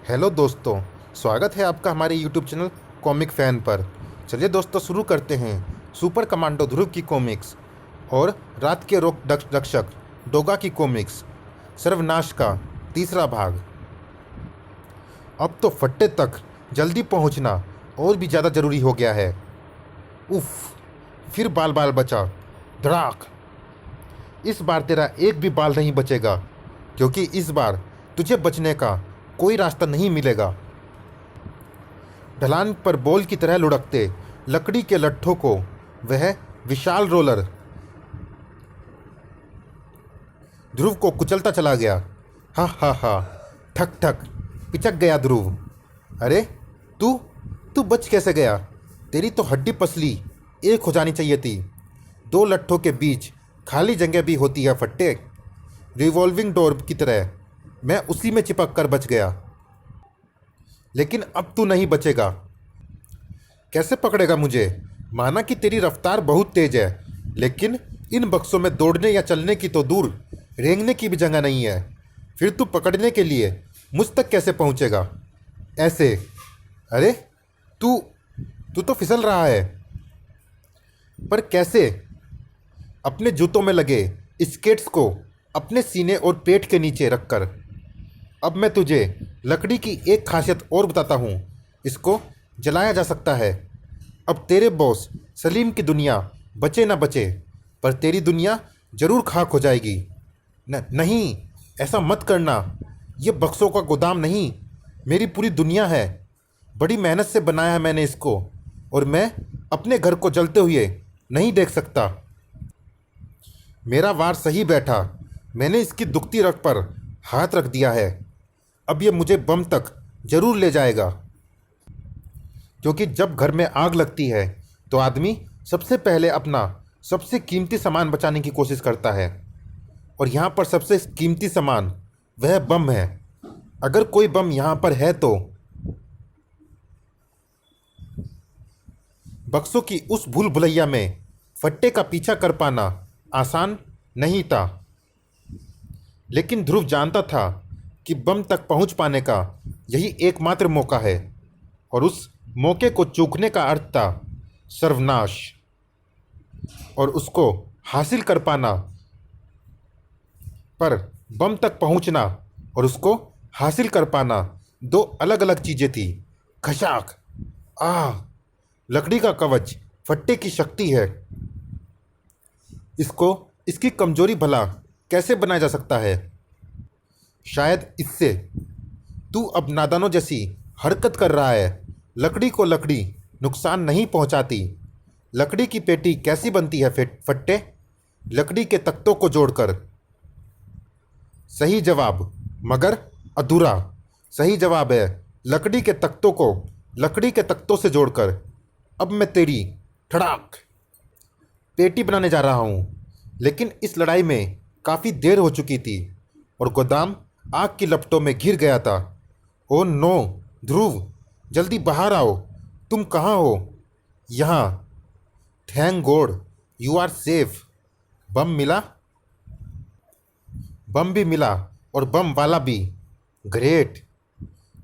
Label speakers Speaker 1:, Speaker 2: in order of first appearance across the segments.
Speaker 1: Hello दोस्तों, स्वागत है आपका हमारे यूट्यूब चैनल कॉमिक फ़ैन पर। चलिए दोस्तों, शुरू करते हैं सुपर कमांडो ध्रुव की कॉमिक्स और रात के रोक रक्षक डोगा की कॉमिक्स सर्वनाश का तीसरा भाग। अब तो फट्टे तक जल्दी पहुंचना और भी ज़्यादा ज़रूरी हो गया है। उफ, फिर बाल बाल बचा। धड़ाक। इस बार तेरा एक भी बाल नहीं बचेगा, क्योंकि इस बार तुझे बचने का कोई रास्ता नहीं मिलेगा। ढलान पर बॉल की तरह लुढ़कते लकड़ी के लट्ठों को वह विशाल रोलर ध्रुव को कुचलता चला गया। हा हा हा, ठक ठक, पिचक गया ध्रुव। अरे तू तू बच कैसे गया? तेरी तो हड्डी पसली एक हो जानी चाहिए थी। दो लट्ठों के बीच खाली जगह भी होती है फट्टे। रिवॉल्विंग डोर की तरह मैं उसी में चिपक कर बच गया। लेकिन अब तू नहीं बचेगा। कैसे पकड़ेगा मुझे? माना कि तेरी रफ्तार बहुत तेज है, लेकिन इन बक्सों में दौड़ने या चलने की तो दूर रेंगने की भी जगह नहीं है। फिर तू पकड़ने के लिए मुझ तक कैसे पहुंचेगा? ऐसे? अरे तू तू तो फिसल रहा है। पर कैसे? अपने जूतों में लगे स्केट्स को अपने सीने और पेट के नीचे रखकर। अब मैं तुझे लकड़ी की एक खासियत और बताता हूँ। इसको जलाया जा सकता है। अब तेरे बॉस सलीम की दुनिया बचे ना बचे, पर तेरी दुनिया जरूर खाक हो जाएगी। नहीं, ऐसा मत करना। ये बक्सों का गोदाम नहीं, मेरी पूरी दुनिया है। बड़ी मेहनत से बनाया है मैंने इसको, और मैं अपने घर को जलते हुए नहीं देख सकता। मेरा वार सही बैठा। मैंने इसकी दुखती रग पर हाथ रख दिया है। अब ये मुझे बम तक जरूर ले जाएगा, क्योंकि जब घर में आग लगती है तो आदमी सबसे पहले अपना सबसे कीमती सामान बचाने की कोशिश करता है, और यहाँ पर सबसे कीमती सामान वह बम है। अगर कोई बम यहाँ पर है तो बक्सों की उस भूल भुलैया में फट्टे का पीछा कर पाना आसान नहीं था। लेकिन ध्रुव जानता था कि बम तक पहुंच पाने का यही एकमात्र मौका है, और उस मौके को चूकने का अर्थ था सर्वनाश। और उसको हासिल कर पाना, पर बम तक पहुंचना और उसको हासिल कर पाना दो अलग अलग चीज़ें थी। खशाक। आह, लकड़ी का कवच फट्टे की शक्ति है। इसको इसकी कमजोरी भला कैसे बनाया जा सकता है? शायद इससे। तू अब नादानों जैसी हरकत कर रहा है। लकड़ी को लकड़ी नुकसान नहीं पहुंचाती। लकड़ी की पेटी कैसी बनती है फट्टे? लकड़ी के तख्तों को जोड़कर। सही जवाब, मगर अधूरा। सही जवाब है लकड़ी के तख्तों को लकड़ी के तख्तों से जोड़कर। अब मैं तेरी ठड़ाक पेटी बनाने जा रहा हूँ, लेकिन इस लड़ाई में काफ़ी देर हो चुकी थी और गोदाम आग की लपटों में घिर गया था। Oh no! ध्रुव, जल्दी बाहर आओ। तुम कहाँ हो? यहाँ। Thank God you are safe. बम मिला? बम भी मिला, और बम वाला भी। ग्रेट।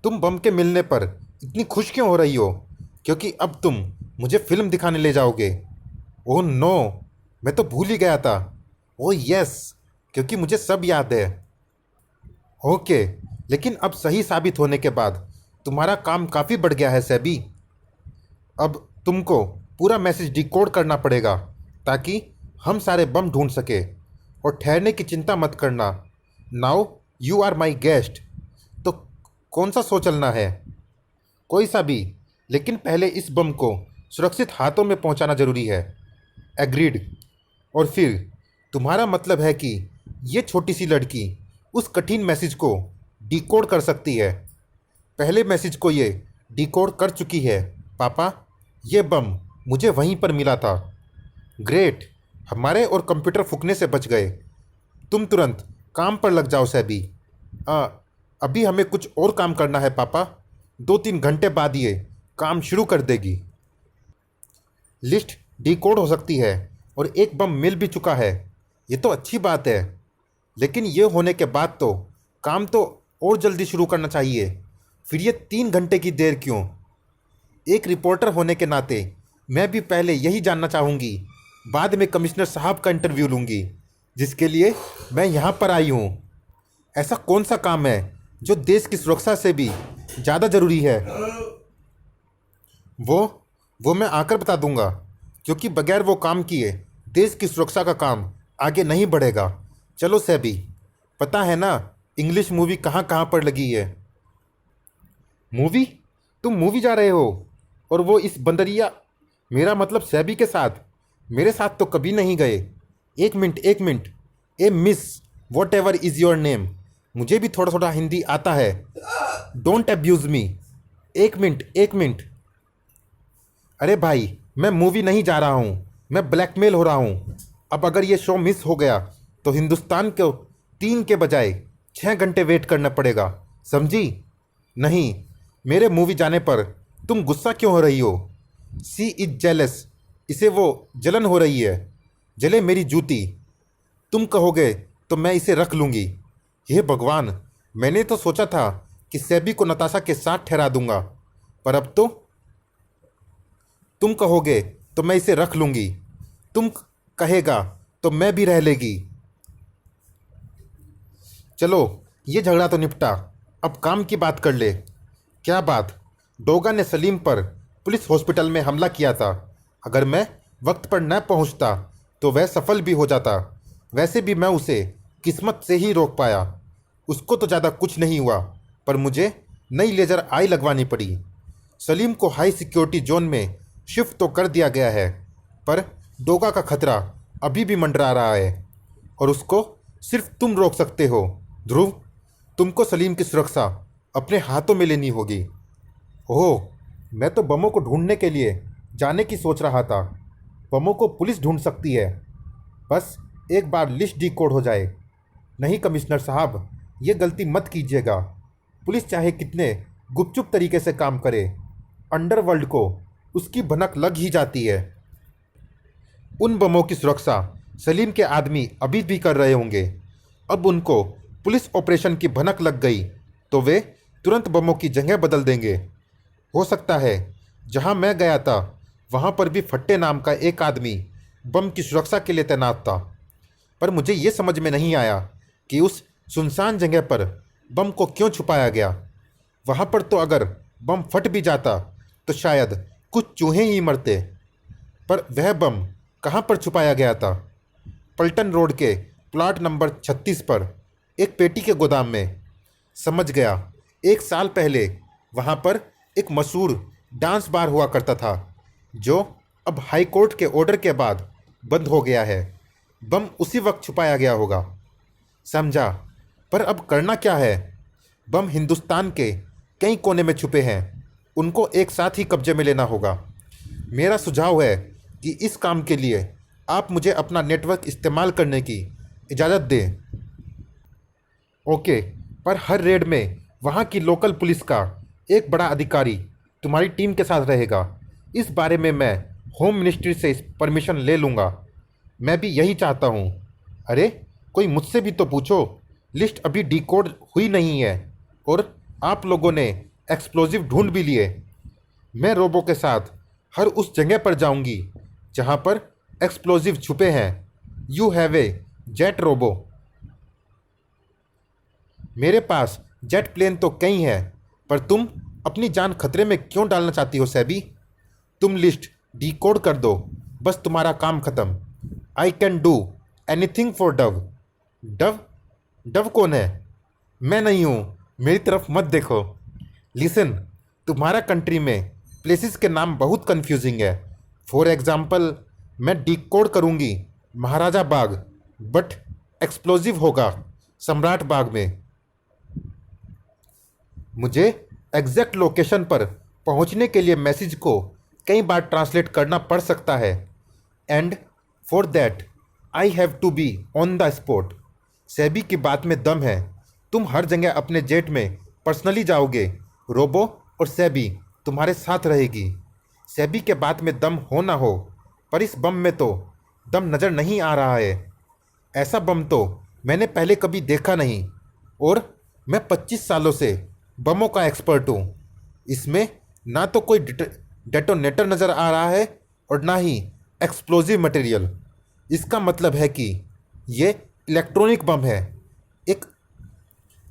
Speaker 1: तुम बम के मिलने पर इतनी खुश क्यों हो रही हो? क्योंकि अब तुम मुझे फिल्म दिखाने ले जाओगे। ओह नो, मैं तो भूल ही गया था। ओह यस, क्योंकि मुझे सब याद है। ओके, लेकिन अब सही साबित होने के बाद तुम्हारा काम काफ़ी बढ़ गया है सैबी। अब तुमको पूरा मैसेज डिकोड करना पड़ेगा, ताकि हम सारे बम ढूंढ सके। और ठहरने की चिंता मत करना। Now you are my guest. तो कौन सा सो चलना है? कोई सा भी, लेकिन पहले इस बम को सुरक्षित हाथों में पहुंचाना ज़रूरी है। एग्रीड। और फिर तुम्हारा मतलब है कि ये छोटी सी लड़की उस कठिन मैसेज को डिकोड कर सकती है। पहले मैसेज को ये डिकोड कर चुकी है। पापा, ये बम मुझे वहीं पर मिला था। ग्रेट, हमारे और कंप्यूटर फूकने से बच गए। तुम तुरंत काम पर लग जाओ सैबी। अभी हमें कुछ और काम करना है पापा। 2-3 घंटे बाद ये काम शुरू कर देगी। लिस्ट डिकोड हो सकती है और एक बम मिल भी चुका है। ये तो अच्छी बात है, लेकिन ये होने के बाद तो काम तो और जल्दी शुरू करना चाहिए। फिर ये 3 घंटे की देर क्यों? एक रिपोर्टर होने के नाते मैं भी पहले यही जानना चाहूँगी, बाद में कमिश्नर साहब का इंटरव्यू लूँगी, जिसके लिए मैं यहाँ पर आई हूँ। ऐसा कौन सा काम है जो देश की सुरक्षा से भी ज़्यादा ज़रूरी है? वो मैं आकर बता दूंगा, क्योंकि बगैर वो काम किए देश की सुरक्षा का काम आगे नहीं बढ़ेगा। चलो सैबी, पता है ना इंग्लिश मूवी कहाँ कहाँ पर लगी है? मूवी? तुम मूवी जा रहे हो? और वो इस बंदरिया, मेरा मतलब सैबी के साथ? मेरे साथ तो कभी नहीं गए। एक मिनट एक minute, A miss, what ever is your name, मुझे भी थोड़ा थोड़ा हिंदी आता है। डोंट अब्यूज़ मी। एक मिनट एक मिनट। अरे भाई, मैं मूवी नहीं जा रहा हूँ, मैं ब्लैकमेल हो रहा हूँ। अब अगर ये शो मिस हो गया तो हिंदुस्तान को 3 के बजाय 6 घंटे वेट करना पड़ेगा, समझी? नहीं, मेरे मूवी जाने पर तुम गुस्सा क्यों हो रही हो? सी इज जेलस, इसे वो जलन हो रही है। जले मेरी जूती। तुम कहोगे तो मैं इसे रख लूँगी। हे भगवान, मैंने तो सोचा था कि सैबी को नताशा के साथ ठहरा दूंगा, पर अब तो तुम कहोगे तो मैं इसे रख लूँगी, तुम कहेगा तो मैं भी रह लेगी। चलो, ये झगड़ा तो निपटा, अब काम की बात कर ले। क्या बात? डोगा ने सलीम पर पुलिस हॉस्पिटल में हमला किया था। अगर मैं वक्त पर न पहुंचता तो वह सफल भी हो जाता। वैसे भी मैं उसे किस्मत से ही रोक पाया। उसको तो ज़्यादा कुछ नहीं हुआ, पर मुझे नई लेज़र आई लगवानी पड़ी। सलीम को हाई सिक्योरिटी जोन में शिफ्ट तो कर दिया गया है, पर डोगा का खतरा अभी भी मंडरा रहा है, और उसको सिर्फ तुम रोक सकते हो। ध्रुव, तुमको सलीम की सुरक्षा अपने हाथों में लेनी होगी। ओह, मैं तो बमों को ढूंढने के लिए जाने की सोच रहा था। बमों को पुलिस ढूंढ सकती है, बस एक बार लिस्ट डिकोड हो जाए। नहीं कमिश्नर साहब, ये गलती मत कीजिएगा। पुलिस चाहे कितने गुपचुप तरीके से काम करे, अंडरवर्ल्ड को उसकी भनक लग ही जाती है। उन बमों की सुरक्षा सलीम के आदमी अभी भी कर रहे होंगे। अब उनको पुलिस ऑपरेशन की भनक लग गई तो वे तुरंत बमों की जगह बदल देंगे। हो सकता है जहां मैं गया था वहां पर भी फट्टे नाम का एक आदमी बम की सुरक्षा के लिए तैनात था, पर मुझे ये समझ में नहीं आया कि उस सुनसान जगह पर बम को क्यों छुपाया गया। वहां पर तो अगर बम फट भी जाता तो शायद कुछ चूहे ही मरते, पर वह बम कहाँ पर छुपाया गया था? पल्टन रोड के प्लाट नंबर 36 पर एक पेटी के गोदाम में। समझ गया, 1 साल पहले वहाँ पर एक मशहूर डांस बार हुआ करता था, जो अब हाई कोर्ट के ऑर्डर के बाद बंद हो गया है। बम उसी वक्त छुपाया गया होगा। समझा, पर अब करना क्या है? बम हिंदुस्तान के कई कोने में छुपे हैं, उनको एक साथ ही कब्जे में लेना होगा। मेरा सुझाव है कि इस काम के लिए आप मुझे अपना नेटवर्क इस्तेमाल करने की इजाज़त दें। ओके, पर हर रेड में वहाँ की लोकल पुलिस का एक बड़ा अधिकारी तुम्हारी टीम के साथ रहेगा। इस बारे में मैं होम मिनिस्ट्री से परमिशन ले लूँगा। मैं भी यही चाहता हूँ। अरे, कोई मुझसे भी तो पूछो। लिस्ट अभी डिकोड हुई नहीं है और आप लोगों ने एक्सप्लोजिव ढूंढ भी लिए। मैं रोबो के साथ हर उस जगह पर जाऊंगी जहां पर एक्सप्लोजिव छुपे हैं। You have a jet robo. मेरे पास जेट प्लेन तो कई हैं, पर तुम अपनी जान खतरे में क्यों डालना चाहती हो सैबी? तुम लिस्ट डिकोड कर दो, बस तुम्हारा काम खत्म। I can do anything for Dove. Dove? Dove कौन है? मैं नहीं हूँ, मेरी तरफ मत देखो। लिसन, तुम्हारा कंट्री में प्लेसेस के नाम बहुत कंफ्यूजिंग है। फॉर एग्जाम्पल, मैं डिकोड करूँगी महाराजा बाग, बट एक्सप्लोजिव होगा सम्राट बाग में। मुझे एग्जैक्ट लोकेशन पर पहुंचने के लिए मैसेज को कई बार ट्रांसलेट करना पड़ सकता है, and for that I have to be on the spot. सैबी की बात में दम है। तुम हर जगह अपने जेट में पर्सनली जाओगे। रोबो और सैबी तुम्हारे साथ रहेगी। सैबी के बात में दम हो ना हो, पर इस बम में तो दम नज़र नहीं आ रहा है। ऐसा बम तो मैंने पहले कभी देखा नहीं, और मैं 25 सालों से बमों का एक्सपर्ट हूँ। इसमें ना तो कोई डेटोनेटर नज़र आ रहा है और ना ही एक्सप्लोजिव मटेरियल। इसका मतलब है कि ये इलेक्ट्रॉनिक बम है, एक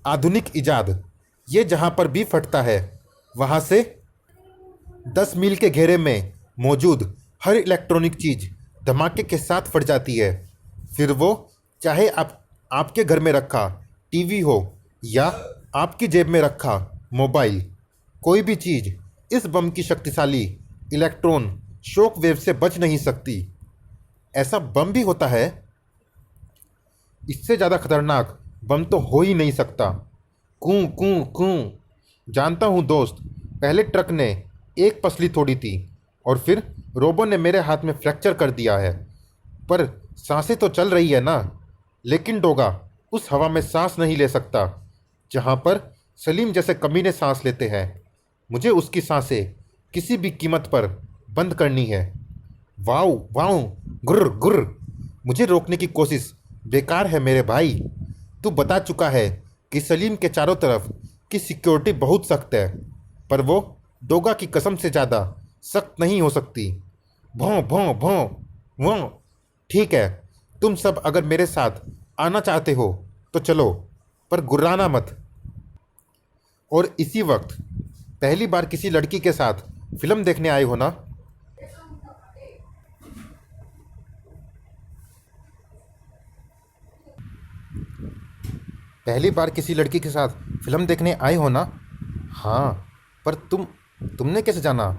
Speaker 1: आधुनिक इजाद। ये जहाँ पर भी फटता है वहाँ से 10 मील के घेरे में मौजूद हर इलेक्ट्रॉनिक चीज़ धमाके के साथ फट जाती है। फिर वो चाहे आपके घर में रखा टीवी हो या आपकी जेब में रखा मोबाइल, कोई भी चीज़ इस बम की शक्तिशाली इलेक्ट्रॉन शॉक वेव से बच नहीं सकती। ऐसा बम भी होता है, इससे ज़्यादा खतरनाक बम तो हो ही नहीं सकता। कूं कूं कूं। जानता हूँ दोस्त, पहले ट्रक ने एक पसली तोड़ी थी और फिर रोबो ने मेरे हाथ में फ्रैक्चर कर दिया है, पर सांसें तो चल रही है ना। लेकिन डोगा उस हवा में सांस नहीं ले सकता जहाँ पर सलीम जैसे कमीने सांस लेते हैं। मुझे उसकी सांसें किसी भी कीमत पर बंद करनी है। वाओ वाओ, गुर्र गुर्र। मुझे रोकने की कोशिश बेकार है मेरे भाई। तू बता चुका है कि सलीम के चारों तरफ की सिक्योरिटी बहुत सख्त है, पर वो डोगा की कसम से ज़्यादा सख्त नहीं हो सकती। भों भों भों भों। ठीक है, तुम सब अगर मेरे साथ आना चाहते हो तो चलो, पर गुर्राना मत। और इसी वक्त पहली बार किसी लड़की के साथ फिल्म देखने आए हो ना? पहली बार किसी लड़की के साथ फिल्म देखने आए हो ना? हाँ, पर तुमने कैसे जाना?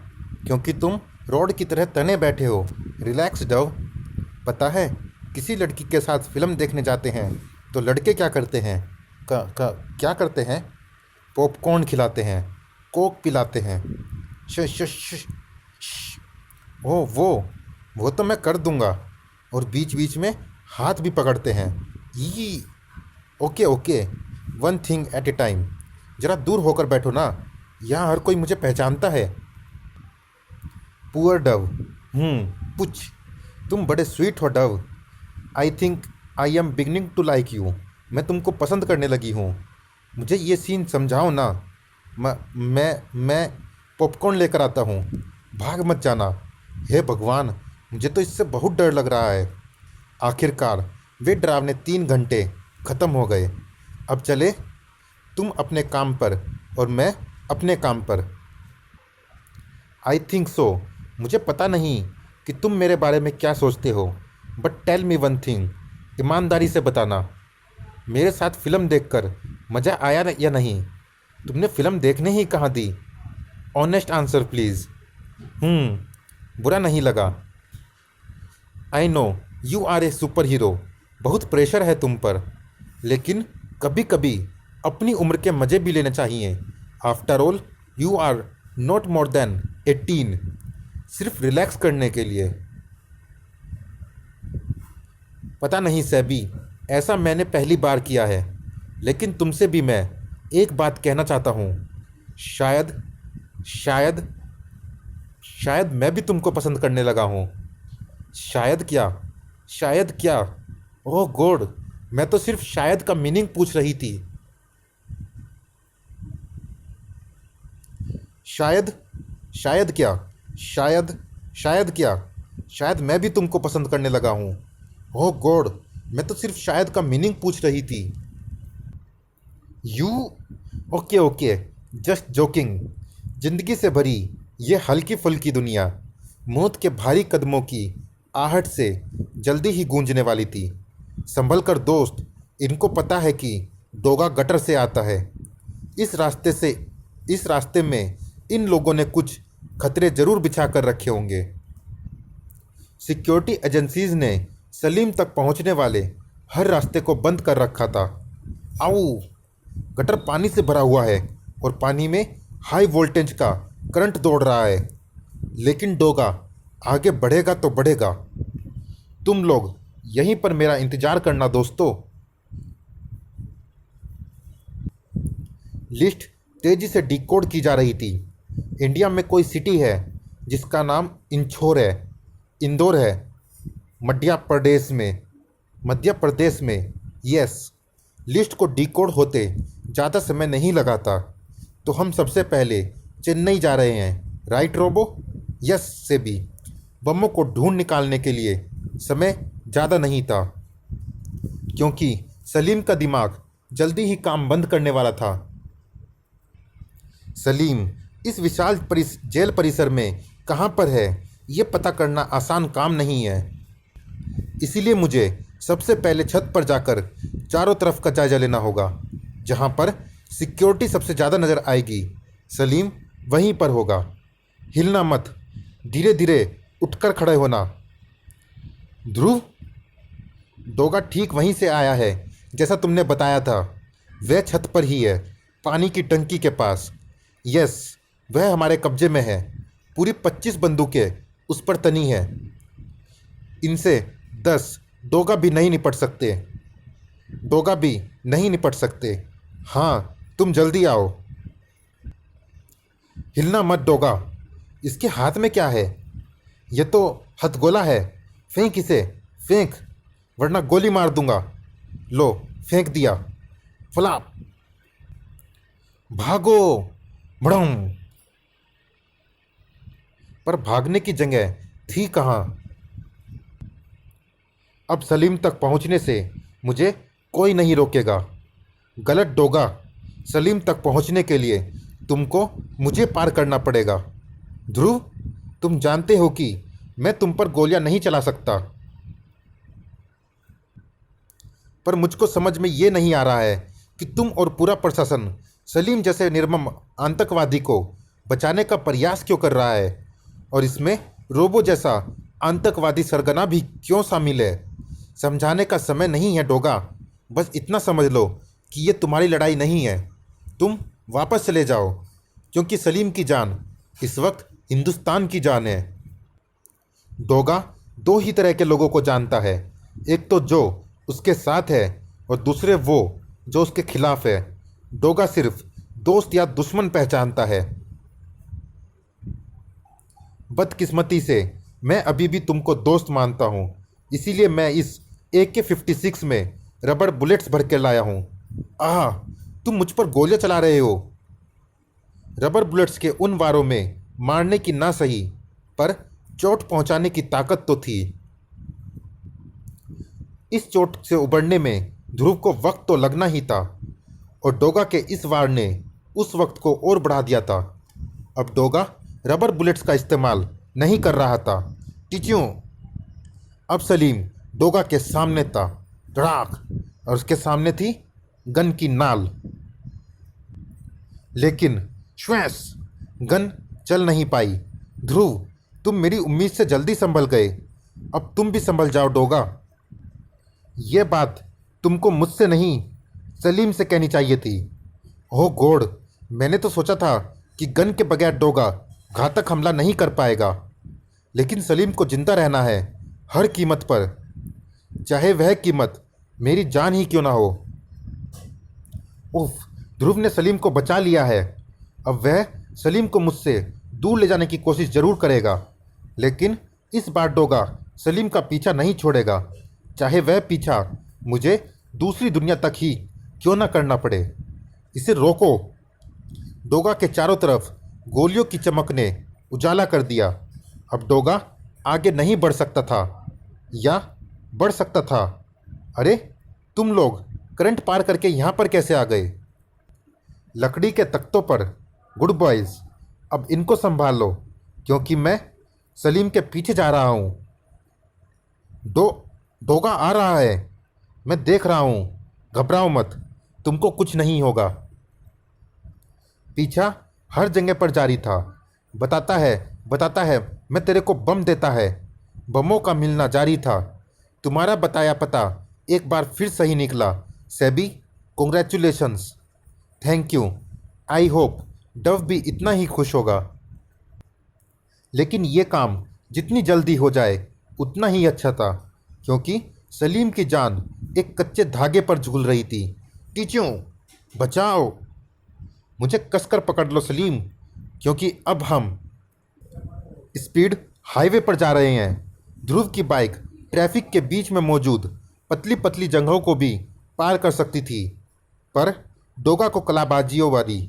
Speaker 1: क्योंकि तुम रोड की तरह तने बैठे हो। Relax Dove. पता है, किसी लड़की के साथ फिल्म देखने जाते हैं तो लड़के क्या करते हैं? क्या करते हैं? पॉपकॉर्न खिलाते हैं, कोक पिलाते हैं। श श श श। ओ वो तो मैं कर दूंगा। और बीच बीच में हाथ भी पकड़ते हैं। ई। Okay okay, one thing at a time. ज़रा दूर होकर बैठो ना, यहाँ हर कोई मुझे पहचानता है। Poor dove. पुछ। तुम बड़े स्वीट हो dove. I think I am beginning to like you. मैं तुमको पसंद करने लगी हूँ। मुझे ये सीन समझाओ ना। मैं पॉपकॉर्न लेकर आता हूँ। भाग मत जाना। हे भगवान, मुझे तो इससे बहुत डर लग रहा है। आखिरकार वे डरावने 3 घंटे ख़त्म हो गए। अब चले, तुम अपने काम पर और मैं अपने काम पर। I think so. मुझे पता नहीं कि तुम मेरे बारे में क्या सोचते हो, but tell me one thing. ईमानदारी से बताना, मेरे साथ फिल्म देखकर मज़ा आया या नहीं? तुमने फिल्म देखने ही कहाँ दी? Honest answer please. बुरा नहीं लगा। I know you are a super hero. बहुत प्रेशर है तुम पर, लेकिन कभी कभी अपनी उम्र के मज़े भी लेने चाहिए। After all you are not more than 18। सिर्फ रिलैक्स करने के लिए। पता नहीं सैबी, ऐसा मैंने पहली बार किया है। लेकिन तुमसे भी मैं एक बात कहना चाहता हूँ। शायद शायद शायद मैं भी तुमको पसंद करने लगा हूँ। शायद क्या? शायद क्या? ओह गॉड, मैं तो सिर्फ शायद का मीनिंग पूछ रही थी। शायद शायद क्या? शायद शायद क्या? शायद मैं भी तुमको पसंद करने लगा हूँ। ओह गॉड, मैं तो सिर्फ शायद का मीनिंग पूछ रही थी। You. Okay okay, just joking. जिंदगी से भरी ये हल्की फुल्की दुनिया मौत के भारी कदमों की आहट से जल्दी ही गूंजने वाली थी। संभल कर दोस्त, इनको पता है कि डोगा गटर से आता है। इस रास्ते में इन लोगों ने कुछ खतरे जरूर बिछा कर रखे होंगे। सिक्योरिटी एजेंसीज ने सलीम तक पहुंचने वाले हर रास्ते को बंद कर रखा था। आओ, गटर पानी से भरा हुआ है और पानी में हाई वोल्टेज का करंट दौड़ रहा है। लेकिन डोगा आगे बढ़ेगा तो बढ़ेगा। तुम लोग यहीं पर मेरा इंतज़ार करना दोस्तों। लिस्ट तेज़ी से डिकोड की जा रही थी। इंडिया में कोई सिटी है जिसका नाम इंदौर है। मध्य प्रदेश में। यस। लिस्ट को डिकोड होते ज़्यादा समय नहीं लगा था। तो हम सबसे पहले चेन्नई जा रहे हैं, राइट रोबो? यस सेबी। बमों को ढूंढ निकालने के लिए समय ज़्यादा नहीं था, क्योंकि सलीम का दिमाग जल्दी ही काम बंद करने वाला था। सलीम इस विशाल जेल परिसर में कहाँ पर है, ये पता करना आसान काम नहीं है। इसीलिए मुझे सबसे पहले छत पर जाकर चारों तरफ का जायजा लेना होगा। जहाँ पर सिक्योरिटी सबसे ज़्यादा नज़र आएगी, सलीम वहीं पर होगा। हिलना मत, धीरे धीरे उठकर खड़े होना। ध्रुव, डोगा ठीक वहीं से आया है जैसा तुमने बताया था। वह छत पर ही है, पानी की टंकी के पास। यस, वह हमारे कब्जे में है। पूरी 25 बंदूकें उस पर तनी है। इनसे 10 डोगा भी नहीं निपट सकते। डोगा भी नहीं निपट सकते। हाँ, तुम जल्दी आओ। हिलना मत डोगा। इसके हाथ में क्या है? यह तो हथगोला है। फेंक इसे, फेंक, वरना गोली मार दूंगा। लो, फेंक दिया। फ्लाप। भागो। भड़म। पर भागने की जगह थी कहाँ? अब सलीम तक पहुँचने से मुझे कोई नहीं रोकेगा। गलत डोगा, सलीम तक पहुँचने के लिए तुमको मुझे पार करना पड़ेगा। ध्रुव, तुम जानते हो कि मैं तुम पर गोलियां नहीं चला सकता, पर मुझको समझ में ये नहीं आ रहा है कि तुम और पूरा प्रशासन सलीम जैसे निर्मम आतंकवादी को बचाने का प्रयास क्यों कर रहा है, और इसमें रोबो जैसा आतंकवादी सरगना भी क्यों शामिल है। समझाने का समय नहीं है डोगा। बस इतना समझ लो कि ये तुम्हारी लड़ाई नहीं है। तुम वापस चले जाओ, क्योंकि सलीम की जान इस वक्त हिंदुस्तान की जान है। डोगा दो ही तरह के लोगों को जानता है, एक तो जो उसके साथ है और दूसरे वो जो उसके खिलाफ है। डोगा सिर्फ दोस्त या दुश्मन पहचानता है। बदकिस्मती से मैं अभी भी तुमको दोस्त मानता हूँ, इसीलिए मैं इस AK-56 में रबड़ बुलेट्स भर के लाया हूँ। आह, तुम मुझ पर गोलियां चला रहे हो। रबर बुलेट्स के उन वारों में मारने की ना सही, पर चोट पहुंचाने की ताकत तो थी। इस चोट से उबरने में ध्रुव को वक्त तो लगना ही था, और डोगा के इस वार ने उस वक्त को और बढ़ा दिया था। अब डोगा रबर बुलेट्स का इस्तेमाल नहीं कर रहा था। टिच्यों। अब सलीम डोगा के सामने था, धड़ाक, और उसके सामने थी गन की नाल। लेकिन श्वैस, गन चल नहीं पाई। ध्रुव, तुम मेरी उम्मीद से जल्दी संभल गए। अब तुम भी संभल जाओ डोगा। ये बात तुमको मुझसे नहीं, सलीम से कहनी चाहिए थी। ओह गॉड, मैंने तो सोचा था कि गन के बगैर डोगा घातक हमला नहीं कर पाएगा, लेकिन सलीम को जिंदा रहना है हर कीमत पर, चाहे वह कीमत मेरी जान ही क्यों ना हो। उफ, ध्रुव ने सलीम को बचा लिया है। अब वह सलीम को मुझसे दूर ले जाने की कोशिश ज़रूर करेगा, लेकिन इस बार डोगा सलीम का पीछा नहीं छोड़ेगा, चाहे वह पीछा मुझे दूसरी दुनिया तक ही क्यों ना करना पड़े। इसे रोको। डोगा के चारों तरफ गोलियों की चमक ने उजाला कर दिया। अब डोगा आगे नहीं बढ़ सकता था, या बढ़ सकता था। अरे, तुम लोग करंट पार करके यहाँ पर कैसे आ गए? लकड़ी के तख्तों पर। गुड बॉयज़, अब इनको संभाल लो, क्योंकि मैं सलीम के पीछे जा रहा हूँ। डोगा आ रहा है, मैं देख रहा हूँ। घबराओ मत, तुमको कुछ नहीं होगा। पीछा हर जगह पर जारी था। बताता है, मैं तेरे को बम देता है। बमों का मिलना जारी था। तुम्हारा बताया पता एक बार फिर सही निकला। SEBI, congratulations. Thank you. I hope Dove भी इतना ही खुश होगा। लेकिन ये काम जितनी जल्दी हो जाए उतना ही अच्छा था, क्योंकि सलीम की जान एक कच्चे धागे पर झूल रही थी। टीचों, बचाओ, मुझे कसकर पकड़ लो सलीम, क्योंकि अब हम स्पीड हाईवे पर जा रहे हैं। ध्रुव की बाइक ट्रैफिक के बीच में मौजूद पतली पतली जगहों को भी पार कर सकती थी, पर डोगा को कलाबाजियों वाली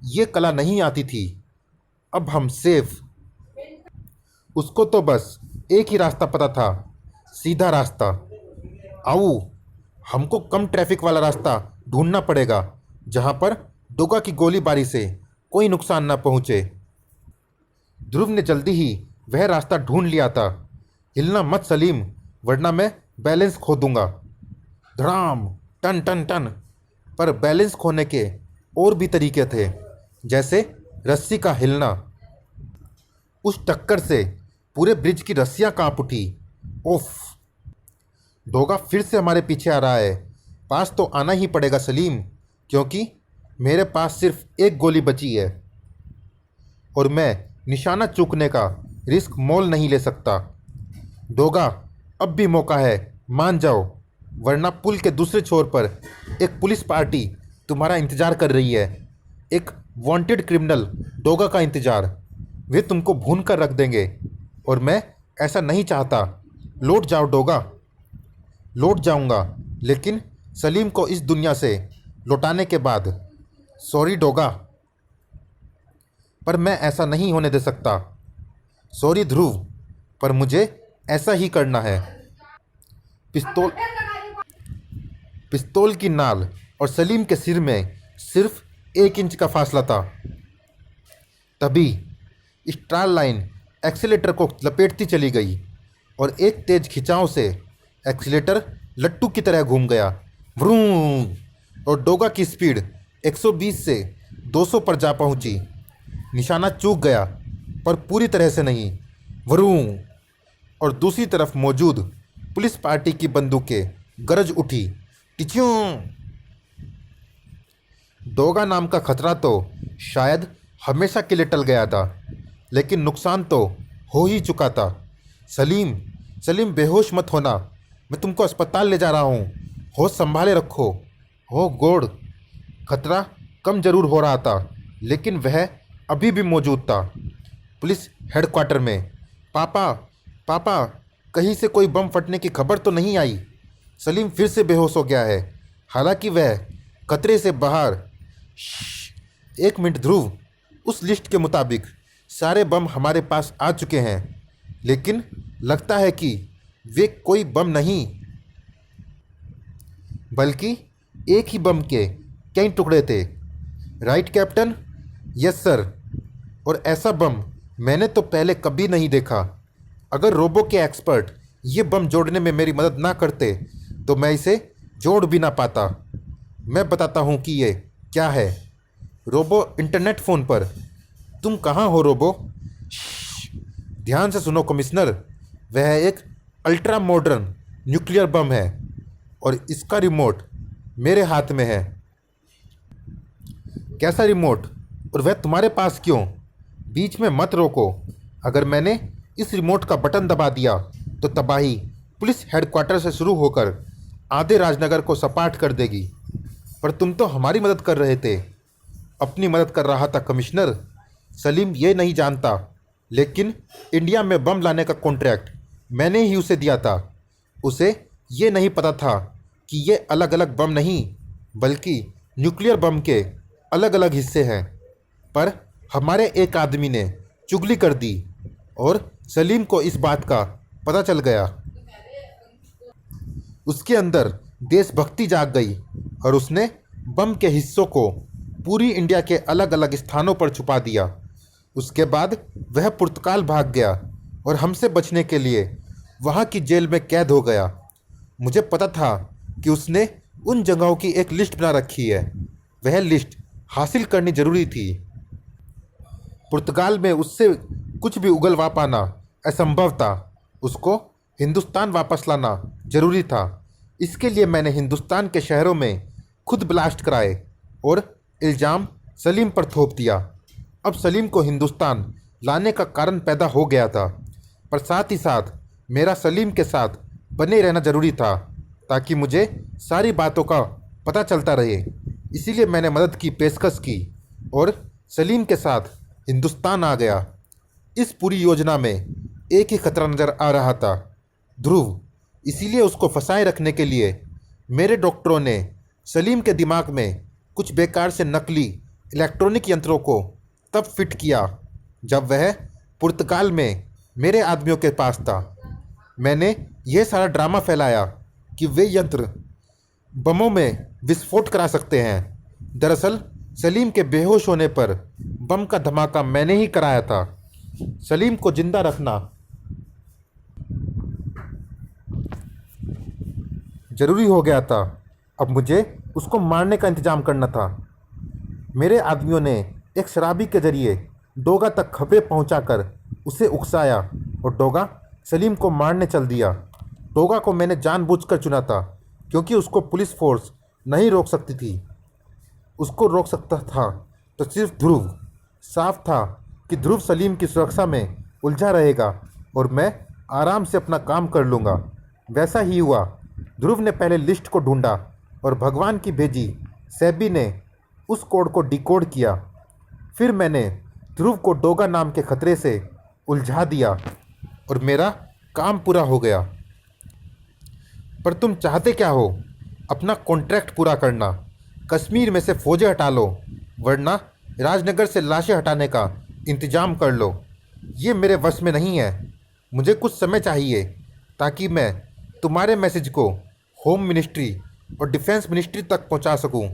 Speaker 1: ये कला नहीं आती थी। अब हम सेफ। उसको तो बस एक ही रास्ता पता था, सीधा रास्ता। आओ, हमको कम ट्रैफिक वाला रास्ता ढूंढना पड़ेगा, जहाँ पर डोगा की गोलीबारी से कोई नुकसान न पहुँचे। ध्रुव ने जल्दी ही वह रास्ता ढूंढ लिया था। हिलना मत सलीम, वरना मैं बैलेंस खो दूंगा। धड़ाम, टन टन टन। पर बैलेंस खोने के और भी तरीके थे, जैसे रस्सी का हिलना। उस टक्कर से पूरे ब्रिज की रस्सियां कांप उठी। ओफ! डोगा फिर से हमारे पीछे आ रहा है। पास तो आना ही पड़ेगा सलीम, क्योंकि मेरे पास सिर्फ एक गोली बची है और मैं निशाना चूकने का रिस्क मोल नहीं ले सकता। डोगा, अब भी मौका है, मान जाओ, वरना पुल के दूसरे छोर पर एक पुलिस पार्टी तुम्हारा इंतज़ार कर रही है। एक वांटेड क्रिमिनल डोगा का इंतज़ार। वे तुमको भून कर रख देंगे और मैं ऐसा नहीं चाहता। लौट जाओ डोगा। लौट जाऊंगा, लेकिन सलीम को इस दुनिया से लौटाने के बाद। सॉरी डोगा, पर मैं ऐसा नहीं होने दे सकता। सॉरी ध्रुव, पर मुझे ऐसा ही करना है। पिस्तौल पिस्तौल की नाल और सलीम के सिर में सिर्फ 1 इंच का फासला था। तभी स्टार लाइन एक्सीलेटर को लपेटती चली गई और एक तेज खिंचाव से एक्सीलेटर लट्टू की तरह घूम गया। व्रूम! और डोगा की स्पीड 120 से 200 पर जा पहुंची। निशाना चूक गया, पर पूरी तरह से नहीं। व्रूम! और दूसरी तरफ मौजूद पुलिस पार्टी की बंदूकें गरज उठी। टिच्यों! डोगा नाम का खतरा तो शायद हमेशा के लिए टल गया था, लेकिन नुकसान तो हो ही चुका था। सलीम, सलीम, बेहोश मत होना। मैं तुमको अस्पताल ले जा रहा हूँ। होश संभाले रखो। हो गॉड! खतरा कम जरूर हो रहा था, लेकिन वह अभी भी मौजूद था। पुलिस हेडक्वार्टर में। पापा, पापा, कहीं से कोई बम फटने की खबर तो नहीं आई? सलीम फिर से बेहोश हो गया है, हालांकि वह खतरे से बाहर। 1 मिनट ध्रुव, उस लिस्ट के मुताबिक सारे बम हमारे पास आ चुके हैं, लेकिन लगता है कि वे कोई बम नहीं, बल्कि एक ही बम के कई टुकड़े थे। Right captain? Yes sir. और ऐसा बम मैंने तो पहले कभी नहीं देखा। अगर रोबो के एक्सपर्ट ये बम जोड़ने में मेरी मदद ना करते तो मैं इसे जोड़ भी ना पाता। मैं बताता हूँ कि ये क्या है। रोबो इंटरनेट फ़ोन पर। तुम कहाँ हो रोबो? ध्यान से सुनो कमिश्नर, वह एक अल्ट्रा मॉडर्न न्यूक्लियर बम है और इसका रिमोट मेरे हाथ में है। कैसा रिमोट? और वह तुम्हारे पास क्यों? बीच में मत रोको। अगर मैंने इस रिमोट का बटन दबा दिया तो तबाही पुलिस हेडक्वार्टर से शुरू होकर आधे राजनगर को सपाट कर देगी। पर तुम तो हमारी मदद कर रहे थे। अपनी मदद कर रहा था कमिश्नर। सलीम ये नहीं जानता, लेकिन इंडिया में बम लाने का कॉन्ट्रैक्ट मैंने ही उसे दिया था। उसे ये नहीं पता था कि ये अलग अलग बम नहीं, बल्कि न्यूक्लियर बम के अलग अलग हिस्से हैं। पर हमारे एक आदमी ने चुगली कर दी और सलीम को इस बात का पता चल गया। उसके अंदर देशभक्ति जाग गई और उसने बम के हिस्सों को पूरी इंडिया के अलग अलग स्थानों पर छुपा दिया। उसके बाद वह पुर्तगाल भाग गया और हमसे बचने के लिए वहाँ की जेल में कैद हो गया। मुझे पता था कि उसने उन जगहों की एक लिस्ट बना रखी है। वह लिस्ट हासिल करनी जरूरी थी। पुर्तगाल में उससे कुछ भी उगलवा पाना असंभव था। उसको हिंदुस्तान वापस लाना जरूरी था। इसके लिए मैंने हिंदुस्तान के शहरों में खुद ब्लास्ट कराए और इल्ज़ाम सलीम पर थोप दिया। अब सलीम को हिंदुस्तान लाने का कारण पैदा हो गया था, पर साथ ही साथ मेरा सलीम के साथ बने रहना ज़रूरी था, ताकि मुझे सारी बातों का पता चलता रहे। इसीलिए मैंने मदद की पेशकश की और सलीम के साथ हिंदुस्तान आ गया। इस पूरी योजना में एक ही खतरा नज़र आ रहा था, ध्रुव। इसीलिए उसको फंसाए रखने के लिए मेरे डॉक्टरों ने सलीम के दिमाग में कुछ बेकार से नकली इलेक्ट्रॉनिक यंत्रों को तब फिट किया जब वह पुर्तगाल में मेरे आदमियों के पास था। मैंने यह सारा ड्रामा फैलाया कि वे यंत्र बमों में विस्फोट करा सकते हैं। दरअसल सलीम के बेहोश होने पर बम का धमाका मैंने ही कराया था। सलीम को जिंदा रखना जरूरी हो गया था। अब मुझे उसको मारने का इंतजाम करना था। मेरे आदमियों ने एक शराबी के जरिए डोगा तक खबरें पहुंचाकर उसे उकसाया और डोगा सलीम को मारने चल दिया। डोगा को मैंने जानबूझकर चुना था क्योंकि उसको पुलिस फोर्स नहीं रोक सकती थी। उसको रोक सकता था तो सिर्फ ध्रुव। साफ था कि ध्रुव सलीम की सुरक्षा में उलझा रहेगा और मैं आराम से अपना काम कर लूँगा। वैसा ही हुआ। ध्रुव ने पहले लिस्ट को ढूंढा और भगवान की भेजी सैबी ने उस कोड को डिकोड किया। फिर मैंने ध्रुव को डोगा नाम के खतरे से उलझा दिया और मेरा काम पूरा हो गया। पर तुम चाहते क्या हो? अपना कॉन्ट्रैक्ट पूरा करना। कश्मीर में से फौजें हटा लो, वरना राजनगर से लाशें हटाने का इंतजाम कर लो। ये मेरे वश में नहीं है। मुझे कुछ समय चाहिए ताकि मैं तुम्हारे मैसेज को होम मिनिस्ट्री और डिफेंस मिनिस्ट्री तक पहुंचा सकूं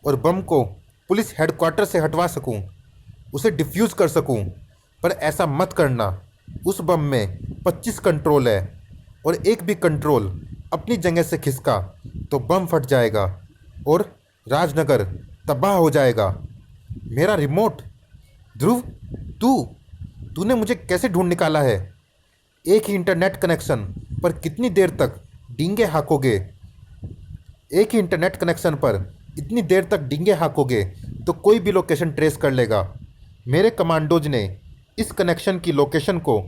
Speaker 1: और बम को पुलिस हेडक्वार्टर से हटवा सकूं, उसे डिफ्यूज़ कर सकूं। पर ऐसा मत करना। उस बम में 25 कंट्रोल है और एक भी कंट्रोल अपनी जगह से खिसका तो बम फट जाएगा और राजनगर तबाह हो जाएगा। मेरा रिमोट? ध्रुव, तूने मुझे कैसे ढूंढ निकाला है? एक ही इंटरनेट कनेक्शन पर कितनी देर तक डींगे हाँकोगे? एक ही इंटरनेट कनेक्शन पर इतनी देर तक डींगे हाँकोगे तो कोई भी लोकेशन ट्रेस कर लेगा। मेरे कमांडोज ने इस कनेक्शन की लोकेशन को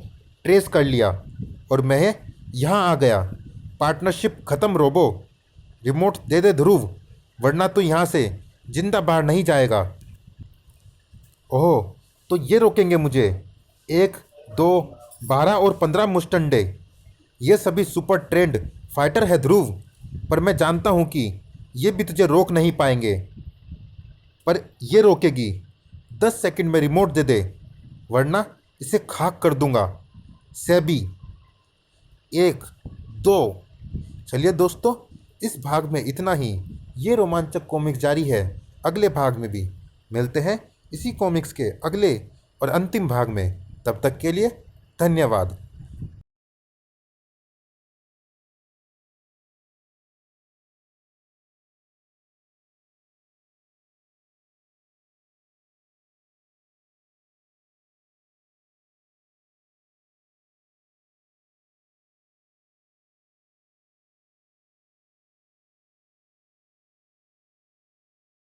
Speaker 1: ट्रेस कर लिया और मैं यहाँ आ गया। पार्टनरशिप ख़त्म रोबो। रिमोट दे दे ध्रुव, वरना तो यहाँ से जिंदा बाहर नहीं जाएगा। ओह, तो ये रोकेंगे मुझे? 1, 2, 12 और 15 मुस्टंडे, ये सभी सुपर ट्रेंड फाइटर है ध्रुव। पर मैं जानता हूँ कि ये भी तुझे रोक नहीं पाएंगे। पर ये रोकेगी। 10 सेकंड में रिमोट दे दे, वरना इसे खाक कर दूंगा। सैबी। 1, 2। चलिए दोस्तों, इस भाग में इतना ही। ये रोमांचक कॉमिक्स जारी है अगले भाग में भी। मिलते हैं इसी कॉमिक्स के अगले और अंतिम भाग में। तब तक के लिए धन्यवाद।